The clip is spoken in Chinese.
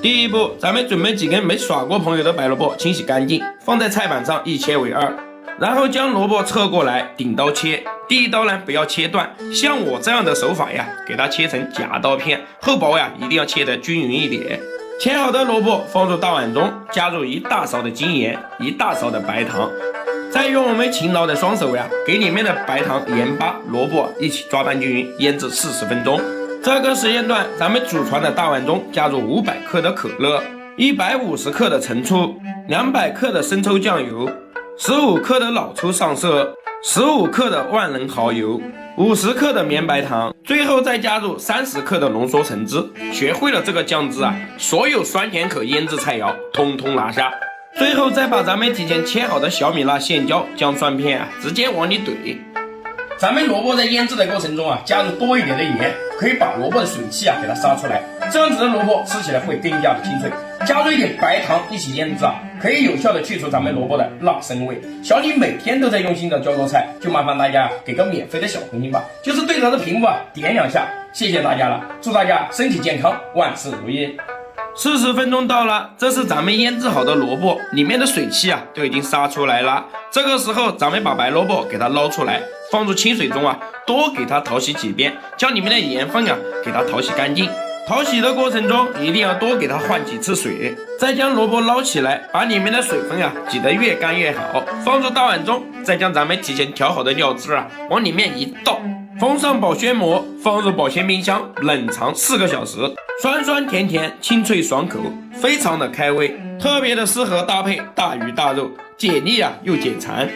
第一步，咱们准备几根没耍过朋友的白萝卜，清洗干净，放在菜板上一切为二，然后将萝卜侧过来，顶刀切。第一刀呢，不要切断，像我这样的手法呀，给它切成夹刀片，厚薄呀一定要切得均匀一点。切好的萝卜放入大碗中，加入1大勺的精盐，1大勺的白糖，再用我们勤劳的双手呀，给里面的白糖、盐巴、萝卜一起抓拌均匀，腌制40分钟。这个时间段，咱们祖传的大碗中加入500克的可乐，150克的陈醋，200克的生抽酱油，15克的老抽上色，15克的万能蚝油，50克的绵白糖，最后再加入30克的浓缩橙汁。学会了这个酱汁啊，所有酸甜口腌制菜肴通通拿下。最后再把咱们提前切好的小米辣、线椒、姜蒜片啊，直接往里怼。咱们萝卜在腌制的过程中啊，加入多一点的盐，可以把萝卜的水汽啊给它杀出来，这样子的萝卜吃起来会更加的清脆。加入一点白糖一起腌制啊，可以有效的去除咱们萝卜的辣生味。小李每天都在用心的教做菜，就麻烦大家给个免费的小红心吧，就是对着这屏幕啊点2下，谢谢大家了，祝大家身体健康，万事如意。40分钟到了，这是咱们腌制好的萝卜，里面的水汽啊都已经杀出来了。这个时候，咱们把白萝卜给它捞出来，放入清水中啊，多给它淘洗几遍，将里面的盐分啊给它淘洗干净。淘洗的过程中，一定要多给它换几次水，再将萝卜捞起来，把里面的水分啊挤得越干越好，放入大碗中，再将咱们提前调好的料汁啊往里面一倒，封上保鲜膜，放入保鲜冰箱冷藏4个小时。酸酸甜甜，清脆爽口，非常的开胃，特别的适合搭配大鱼大肉，解腻啊又解馋。